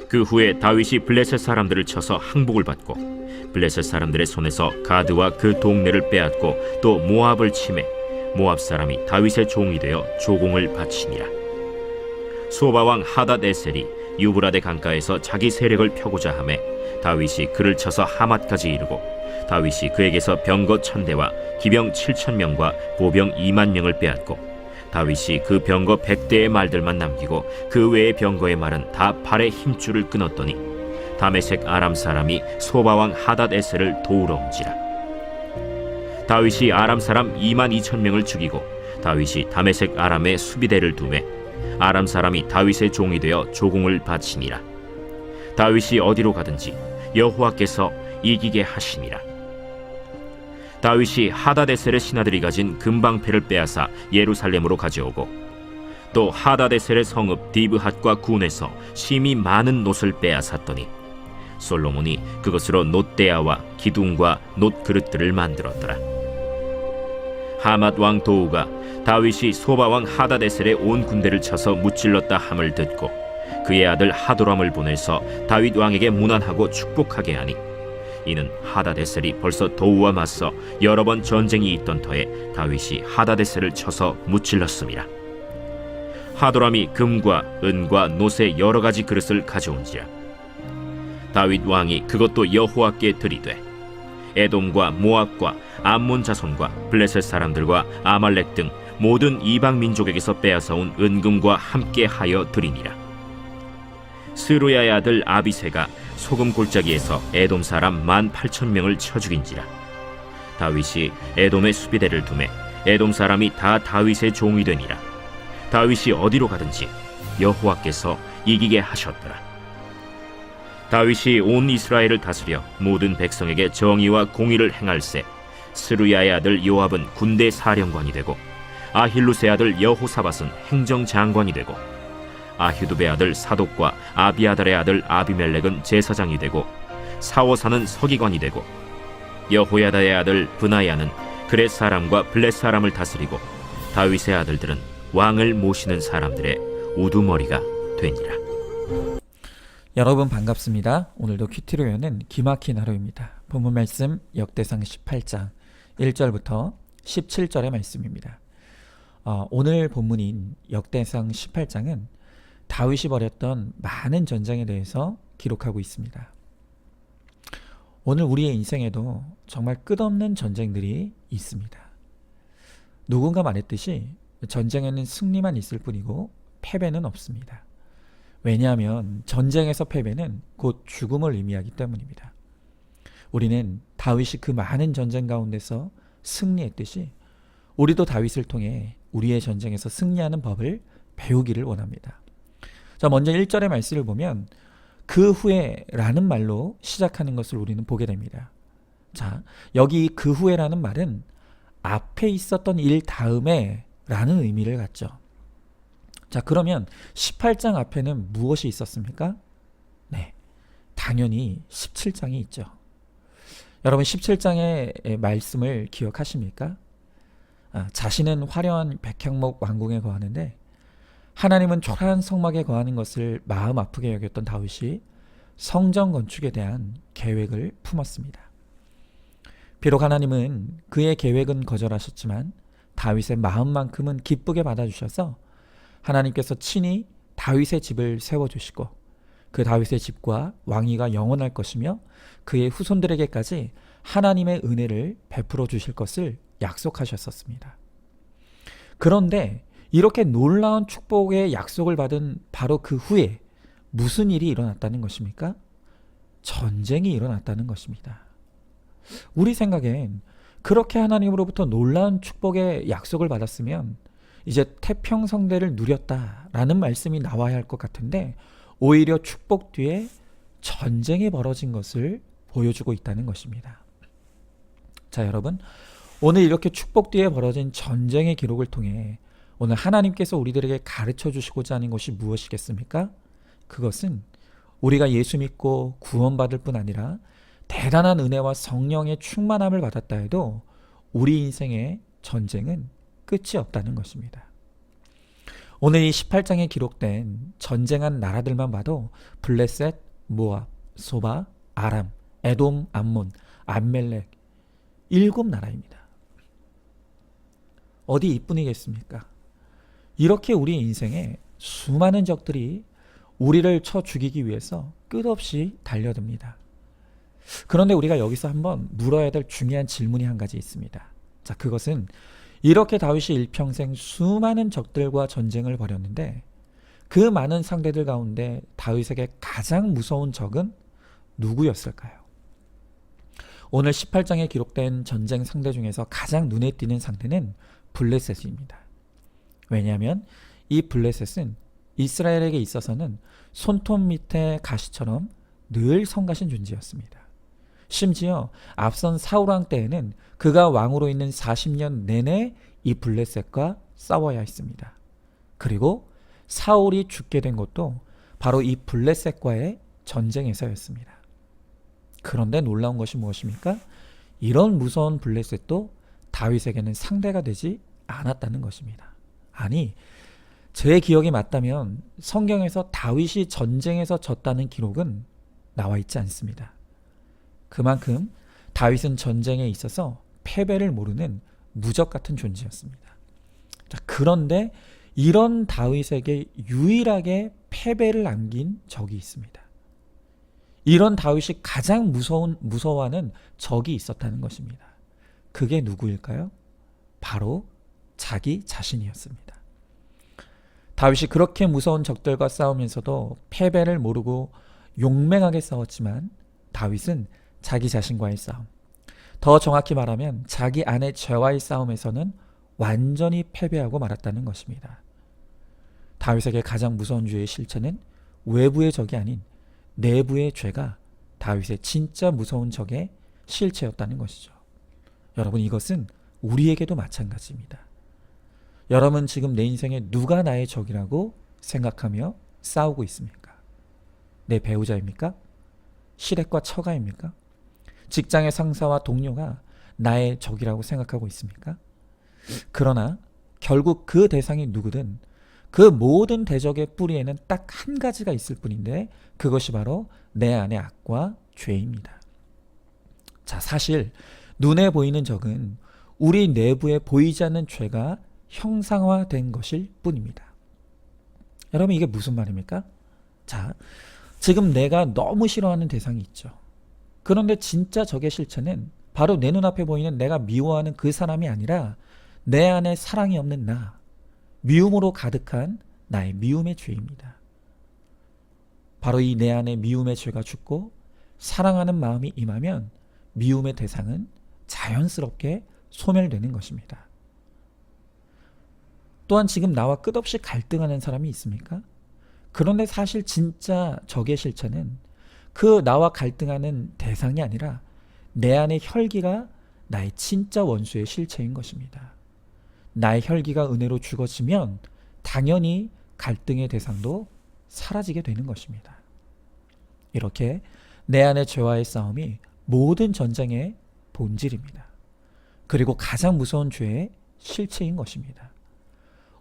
그 후에 다윗이 블레셋 사람들을 쳐서 항복을 받고 블레셋 사람들의 손에서 가드와 그 동네를 빼앗고 또 모압을 치매 모압 사람이 다윗의 종이 되어 조공을 바치니라. 소바왕 하닷에셀이 유브라데 강가에서 자기 세력을 펴고자 하매 다윗이 그를 쳐서 하맛까지 이르고 다윗이 그에게서 병거 1000대와 기병 7000명과 보병 20000명을 빼앗고 다윗이 그 병거 100대의 말들만 남기고 그 외의 병거의 말은 다 발의 힘줄을 끊었더니 다메섹 아람 사람이 소바왕 하닷에셀을 도우러 온지라. 다윗이 아람 사람 22000명을 죽이고 다윗이 다메섹 아람의 수비대를 두매 아람 사람이 다윗의 종이 되어 조공을 바치니라. 다윗이 어디로 가든지 여호와께서 이기게 하시니라. 다윗이 하닷에셀의 신하들이 가진 금방패를 빼앗아 예루살렘으로 가져오고 또 하닷에셀의 성읍 디브핫과 군에서 심히 많은 놋을 빼앗았더니 솔로몬이 그것으로 놋대야와 기둥과 놋그릇들을 만들었더라. 하맛 왕 도우가 다윗이 소바 왕 하닷에셀의 온 군대를 쳐서 무찔렀다 함을 듣고 그의 아들 하도람을 보내서 다윗 왕에게 문안하고 축복하게 하니 이는 하닷에셀이 벌써 도우와 맞서 여러 번 전쟁이 있던 터에 다윗이 하닷에셀을 쳐서 무찔렀음이라. 하도람이 금과 은과 놋의 여러 가지 그릇을 가져온지라. 다윗 왕이 그것도 여호와께 드리되 에돔과 모압과 암몬 자손과 블레셋 사람들과 아말렉 등 모든 이방 민족에게서 빼앗아온 은금과 함께 하여 드리니라. 스루야의 아들 아비새가 소금 골짜기에서 에돔 사람 18,000명을 쳐 죽인지라. 다윗이 에돔의 수비대를 두매 에돔 사람이 다 다윗의 종이 되니라. 다윗이 어디로 가든지 여호와께서 이기게 하셨더라. 다윗이 온 이스라엘을 다스려 모든 백성에게 정의와 공의를 행할세 스루야의 아들 요압은 군대 사령관이 되고 아힐루스의 아들 여호사밧은 행정장관이 되고 아휴두베 아들 사독과 아비아달의 아들 아비멜렉은 제사장이 되고 사워사는 서기관이 되고 여호야다의 아들 브나야는 그렛 사람과 블렛 사람을 다스리고 다윗의 아들들은 왕을 모시는 사람들의 우두머리가 되니라. 여러분 반갑습니다. 오늘도 큐티로 여는 기막힌 하루입니다. 본문 말씀 역대상 18장 1절부터 17절의 말씀입니다. 오늘 본문인 역대상 18장은 다윗이 벌였던 많은 전쟁에 대해서 기록하고 있습니다. 오늘 우리의 인생에도 정말 끝없는 전쟁들이 있습니다. 누군가 말했듯이 전쟁에는 승리만 있을 뿐이고 패배는 없습니다. 왜냐하면 전쟁에서 패배는 곧 죽음을 의미하기 때문입니다. 우리는 다윗이 그 많은 전쟁 가운데서 승리했듯이 우리도 다윗을 통해 우리의 전쟁에서 승리하는 법을 배우기를 원합니다. 자, 먼저 1절의 말씀을 보면 그 후에 라는 말로 시작하는 것을 우리는 보게 됩니다. 자, 여기 그 후에라는 말은 앞에 있었던 일 다음에 라는 의미를 갖죠. 자, 그러면 18장 앞에는 무엇이 있었습니까? 네, 당연히 17장이 있죠. 여러분 17장의 말씀을 기억하십니까? 자신은 화려한 백향목 왕궁에 거하는데 하나님은 초라한 성막에 거하는 것을 마음 아프게 여겼던 다윗이 성전 건축에 대한 계획을 품었습니다. 비록 하나님은 그의 계획은 거절하셨지만 다윗의 마음만큼은 기쁘게 받아주셔서 하나님께서 친히 다윗의 집을 세워주시고 그 다윗의 집과 왕위가 영원할 것이며 그의 후손들에게까지 하나님의 은혜를 베풀어 주실 것을 약속하셨었습니다. 그런데 이렇게 놀라운 축복의 약속을 받은 바로 그 후에 무슨 일이 일어났다는 것입니까? 전쟁이 일어났다는 것입니다. 우리 생각엔 그렇게 하나님으로부터 놀라운 축복의 약속을 받았으면 이제 태평성대를 누렸다라는 말씀이 나와야 할 것 같은데 오히려 축복 뒤에 전쟁이 벌어진 것을 보여주고 있다는 것입니다. 자, 여러분, 오늘 이렇게 축복 뒤에 벌어진 전쟁의 기록을 통해 오늘 하나님께서 우리들에게 가르쳐 주시고자 하는 것이 무엇이겠습니까? 그것은 우리가 예수 믿고 구원받을 뿐 아니라 대단한 은혜와 성령의 충만함을 받았다 해도 우리 인생의 전쟁은 끝이 없다는 것입니다. 오늘 이 18장에 기록된 전쟁한 나라들만 봐도 블레셋, 모압, 소바, 아람, 에돔, 암몬, 암멜렉 7나라입니다. 어디 이뿐이겠습니까? 이렇게 우리 인생에 수많은 적들이 우리를 쳐 죽이기 위해서 끝없이 달려듭니다. 그런데 우리가 여기서 한번 물어야 될 중요한 질문이 한 가지 있습니다. 자, 그것은 이렇게 다윗이 일평생 수많은 적들과 전쟁을 벌였는데 그 많은 상대들 가운데 다윗에게 가장 무서운 적은 누구였을까요? 오늘 18장에 기록된 전쟁 상대 중에서 가장 눈에 띄는 상대는 블레셋입니다. 왜냐하면 이 블레셋은 이스라엘에게 있어서는 손톱 밑에 가시처럼 늘 성가신 존재였습니다. 심지어 앞선 사울왕 때에는 그가 왕으로 있는 40년 내내 이 블레셋과 싸워야 했습니다. 그리고 사울이 죽게 된 것도 바로 이 블레셋과의 전쟁에서였습니다. 그런데 놀라운 것이 무엇입니까? 이런 무서운 블레셋도 다윗에게는 상대가 되지 않았다는 것입니다. 아니, 제 기억이 맞다면 성경에서 다윗이 전쟁에서 졌다는 기록은 나와 있지 않습니다. 그만큼 다윗은 전쟁에 있어서 패배를 모르는 무적 같은 존재였습니다. 자, 그런데 이런 다윗에게 유일하게 패배를 안긴 적이 있습니다. 이런 다윗이 가장 무서워하는 적이 있었다는 것입니다. 그게 누구일까요? 바로 자기 자신이었습니다. 다윗이 그렇게 무서운 적들과 싸우면서도 패배를 모르고 용맹하게 싸웠지만 다윗은 자기 자신과의 싸움, 더 정확히 말하면 자기 안의 죄와의 싸움에서는 완전히 패배하고 말았다는 것입니다. 다윗에게 가장 무서운 죄의 실체는 외부의 적이 아닌 내부의 죄가 다윗의 진짜 무서운 적의 실체였다는 것이죠. 여러분, 이것은 우리에게도 마찬가지입니다. 여러분, 지금 내 인생에 누가 나의 적이라고 생각하며 싸우고 있습니까? 내 배우자입니까? 시댁과 처가입니까? 직장의 상사와 동료가 나의 적이라고 생각하고 있습니까? 그러나 결국 그 대상이 누구든 그 모든 대적의 뿌리에는 딱 한 가지가 있을 뿐인데 그것이 바로 내 안의 악과 죄입니다. 자, 사실 눈에 보이는 적은 우리 내부에 보이지 않는 죄가 형상화된 것일 뿐입니다. 여러분, 이게 무슨 말입니까? 자, 지금 내가 너무 싫어하는 대상이 있죠. 그런데 진짜 적의 실체는 바로 내 눈앞에 보이는 내가 미워하는 그 사람이 아니라 내 안에 사랑이 없는 나, 미움으로 가득한 나의 미움의 죄입니다. 바로 이 내 안에 미움의 죄가 죽고 사랑하는 마음이 임하면 미움의 대상은 자연스럽게 소멸되는 것입니다. 또한 지금 나와 끝없이 갈등하는 사람이 있습니까? 그런데 사실 진짜 적의 실체는 그 나와 갈등하는 대상이 아니라 내 안의 혈기가 나의 진짜 원수의 실체인 것입니다. 나의 혈기가 은혜로 죽어지면 당연히 갈등의 대상도 사라지게 되는 것입니다. 이렇게 내 안의 죄와의 싸움이 모든 전쟁의 본질입니다. 그리고 가장 무서운 죄의 실체인 것입니다.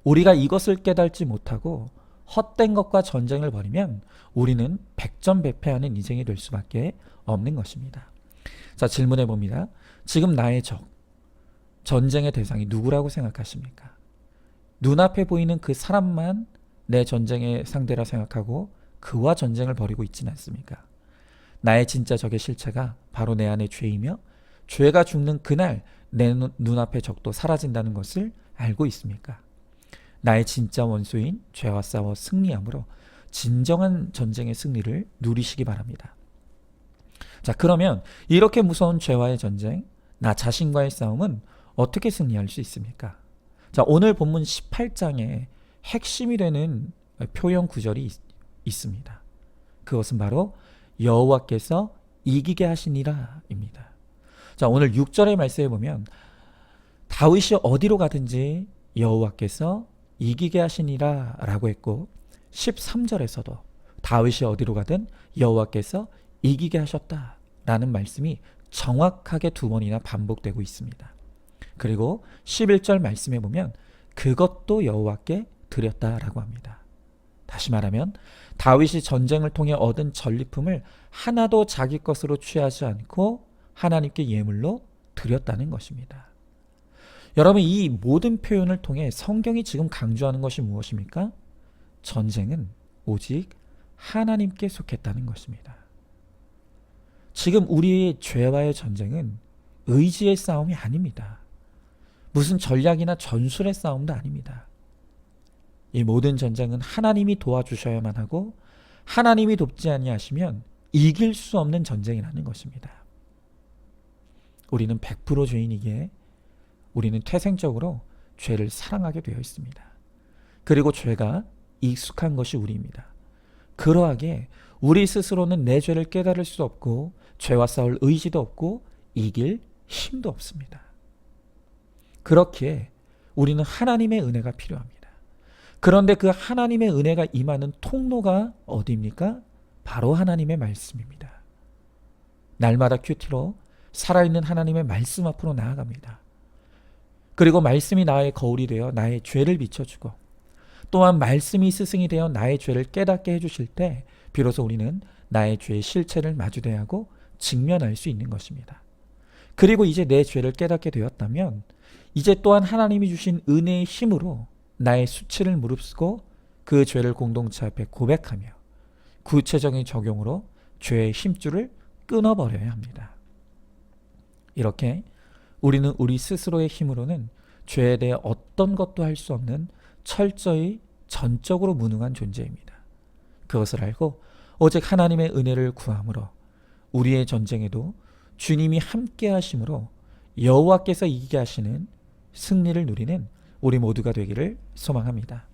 우리가 이것을 깨닫지 못하고 헛된 것과 전쟁을 벌이면 우리는 백전백패하는 인생이 될 수밖에 없는 것입니다. 자, 질문해 봅니다. 지금 나의 적, 전쟁의 대상이 누구라고 생각하십니까? 눈앞에 보이는 그 사람만 내 전쟁의 상대라 생각하고 그와 전쟁을 벌이고 있지는 않습니까? 나의 진짜 적의 실체가 바로 내 안의 죄이며 죄가 죽는 그날 내 눈앞의 적도 사라진다는 것을 알고 있습니까? 나의 진짜 원수인 죄와 싸워 승리함으로 진정한 전쟁의 승리를 누리시기 바랍니다. 자, 그러면 이렇게 무서운 죄와의 전쟁, 나 자신과의 싸움은 어떻게 승리할 수 있습니까? 자, 오늘 본문 18장에 핵심이 되는 표현 구절이 있습니다. 그것은 바로 여호와께서 이기게 하시니라 입니다. 자, 오늘 6절의 말씀에 보면 다윗이 어디로 가든지 여호와께서 이기게 하시니라 라고 했고 13절에서도 다윗이 어디로 가든 여호와께서 이기게 하셨다 라는 말씀이 정확하게 2번이나 반복되고 있습니다. 그리고 11절 말씀에 보면 그것도 여호와께 드렸다라고 합니다. 다시 말하면 다윗이 전쟁을 통해 얻은 전리품을 하나도 자기 것으로 취하지 않고 하나님께 예물로 드렸다는 것입니다. 여러분, 이 모든 표현을 통해 성경이 지금 강조하는 것이 무엇입니까? 전쟁은 오직 하나님께 속했다는 것입니다. 지금 우리의 죄와의 전쟁은 의지의 싸움이 아닙니다. 무슨 전략이나 전술의 싸움도 아닙니다. 이 모든 전쟁은 하나님이 도와주셔야만 하고 하나님이 돕지 아니하시면 이길 수 없는 전쟁이라는 것입니다. 우리는 100% 죄인이기에 우리는 태생적으로 죄를 사랑하게 되어 있습니다. 그리고 죄가 익숙한 것이 우리입니다. 그러하게 우리 스스로는 내 죄를 깨달을 수 없고 죄와 싸울 의지도 없고 이길 힘도 없습니다. 그렇기에 우리는 하나님의 은혜가 필요합니다. 그런데 그 하나님의 은혜가 임하는 통로가 어디입니까? 바로 하나님의 말씀입니다. 날마다 큐티로 살아있는 하나님의 말씀 앞으로 나아갑니다. 그리고 말씀이 나의 거울이 되어 나의 죄를 비춰주고 또한 말씀이 스승이 되어 나의 죄를 깨닫게 해주실 때 비로소 우리는 나의 죄의 실체를 마주대야 하고 직면할 수 있는 것입니다. 그리고 이제 내 죄를 깨닫게 되었다면 이제 또한 하나님이 주신 은혜의 힘으로 나의 수치를 무릅쓰고 그 죄를 공동체 앞에 고백하며 구체적인 적용으로 죄의 힘줄을 끊어버려야 합니다. 이렇게 우리는 우리 스스로의 힘으로는 죄에 대해 어떤 것도 할 수 없는 철저히 전적으로 무능한 존재입니다. 그것을 알고 오직 하나님의 은혜를 구함으로 우리의 전쟁에도 주님이 함께 하심으로 여호와께서 이기게 하시는 승리를 누리는 우리 모두가 되기를 소망합니다.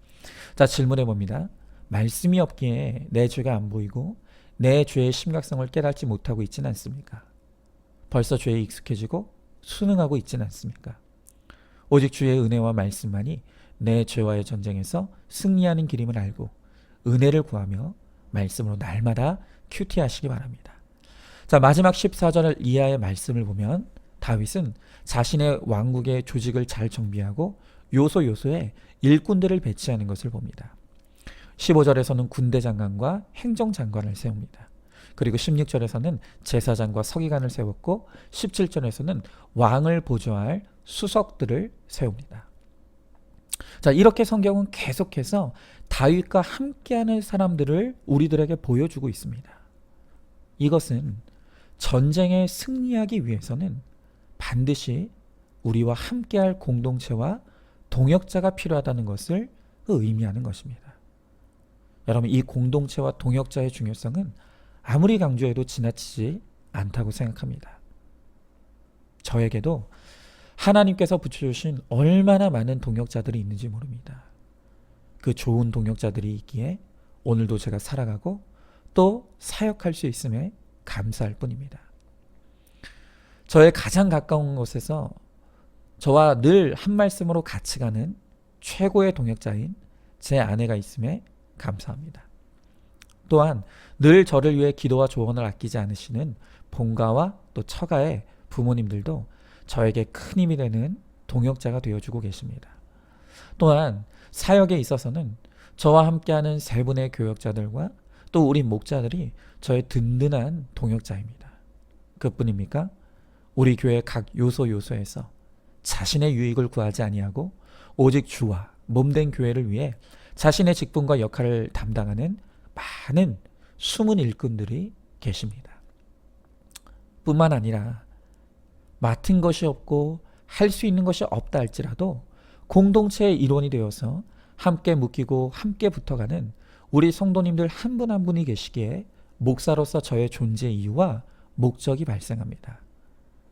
자, 질문해 봅니다. 말씀이 없기에 내 죄가 안 보이고 내 죄의 심각성을 깨닫지 못하고 있지는 않습니까? 벌써 죄에 익숙해지고 순응하고 있지는 않습니까? 오직 주의 은혜와 말씀만이 내 죄와의 전쟁에서 승리하는 길임을 알고 은혜를 구하며 말씀으로 날마다 큐티하시기 바랍니다. 자, 마지막 14절 이하의 말씀을 보면 다윗은 자신의 왕국의 조직을 잘 정비하고 요소요소에 일꾼들을 배치하는 것을 봅니다. 15절에서는 군대 장관과 행정 장관을 세웁니다. 그리고 16절에서는 제사장과 서기관을 세웠고 17절에서는 왕을 보조할 수석들을 세웁니다. 자, 이렇게 성경은 계속해서 다윗과 함께하는 사람들을 우리들에게 보여주고 있습니다. 이것은 전쟁에 승리하기 위해서는 반드시 우리와 함께할 공동체와 동역자가 필요하다는 것을 의미하는 것입니다. 여러분, 이 공동체와 동역자의 중요성은 아무리 강조해도 지나치지 않다고 생각합니다. 저에게도 하나님께서 붙여주신 얼마나 많은 동역자들이 있는지 모릅니다. 그 좋은 동역자들이 있기에 오늘도 제가 살아가고 또 사역할 수 있음에 감사할 뿐입니다. 저의 가장 가까운 곳에서 저와 늘 한 말씀으로 같이 가는 최고의 동역자인 제 아내가 있음에 감사합니다. 또한 늘 저를 위해 기도와 조언을 아끼지 않으시는 본가와 또 처가의 부모님들도 저에게 큰 힘이 되는 동역자가 되어주고 계십니다. 또한 사역에 있어서는 저와 함께하는 세 분의 교역자들과 또 우리 목자들이 저의 든든한 동역자입니다. 그뿐입니까? 우리 교회 각 요소에서 자신의 유익을 구하지 아니하고 오직 주와 몸된 교회를 위해 자신의 직분과 역할을 담당하는 많은 숨은 일꾼들이 계십니다. 뿐만 아니라 맡은 것이 없고 할 수 있는 것이 없다 할지라도 공동체의 일원이 되어서 함께 묶이고 함께 붙어가는 우리 성도님들 한 분 한 분이 계시기에 목사로서 저의 존재 이유와 목적이 발생합니다.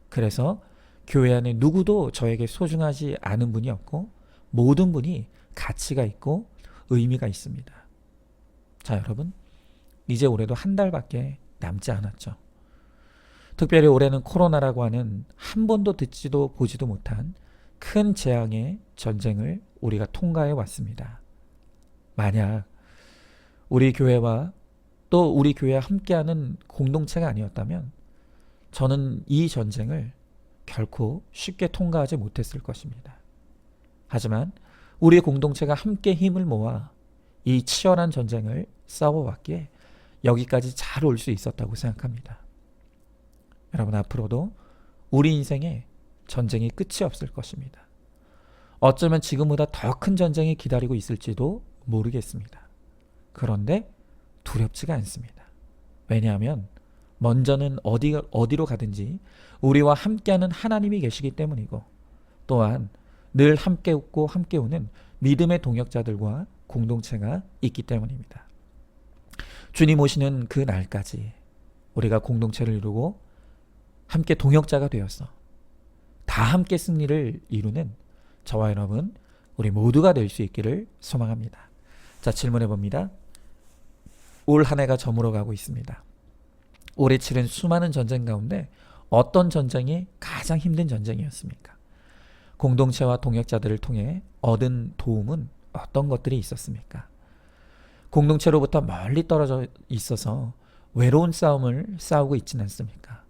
그래서 교회 안에 누구도 저에게 소중하지 않은 분이 없고 모든 분이 가치가 있고 의미가 있습니다. 자, 여러분, 이제 올해도 한 달밖에 남지 않았죠. 특별히 올해는 코로나라고 하는 한 번도 듣지도 보지도 못한 큰 재앙의 전쟁을 우리가 통과해 왔습니다. 만약 우리 교회와 또 우리 교회와 함께하는 공동체가 아니었다면 저는 이 전쟁을 결코 쉽게 통과하지 못했을 것입니다. 하지만 우리의 공동체가 함께 힘을 모아 이 치열한 전쟁을 싸워왔기에 여기까지 잘 올 수 있었다고 생각합니다. 여러분, 앞으로도 우리 인생에 전쟁이 끝이 없을 것입니다. 어쩌면 지금보다 더 큰 전쟁이 기다리고 있을지도 모르겠습니다. 그런데 두렵지가 않습니다. 왜냐하면 먼저는 어디로 가든지 우리와 함께하는 하나님이 계시기 때문이고, 또한 늘 함께 웃고 함께 우는 믿음의 동역자들과 공동체가 있기 때문입니다. 주님 오시는 그 날까지 우리가 공동체를 이루고 함께 동역자가 되어서 다 함께 승리를 이루는 저와 여러분, 우리 모두가 될 수 있기를 소망합니다. 자, 질문해 봅니다. 올 한 해가 저물어 가고 있습니다. 올해 치른 수많은 전쟁 가운데 어떤 전쟁이 가장 힘든 전쟁이었습니까? 공동체와 동역자들을 통해 얻은 도움은 어떤 것들이 있었습니까? 공동체로부터 멀리 떨어져 있어서 외로운 싸움을 싸우고 있지는 않습니까?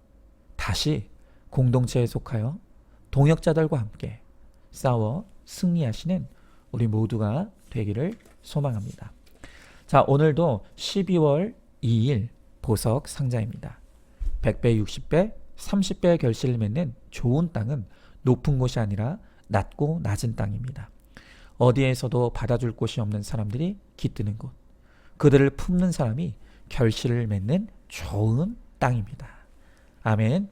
다시 공동체에 속하여 동역자들과 함께 싸워 승리하시는 우리 모두가 되기를 소망합니다. 자, 오늘도 12월 2일 보석 상자입니다. 100배, 60배, 30배의 결실을 맺는 좋은 땅은 높은 곳이 아니라 낮고 낮은 땅입니다. 어디에서도 받아줄 곳이 없는 사람들이 깃드는 곳, 그들을 품는 사람이 결실을 맺는 좋은 땅입니다. 아멘.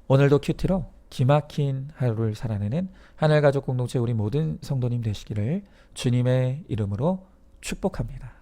오늘도 큐티로 기막힌 하루를 살아내는 하늘가족 공동체 우리 모든 성도님 되시기를 주님의 이름으로 축복합니다.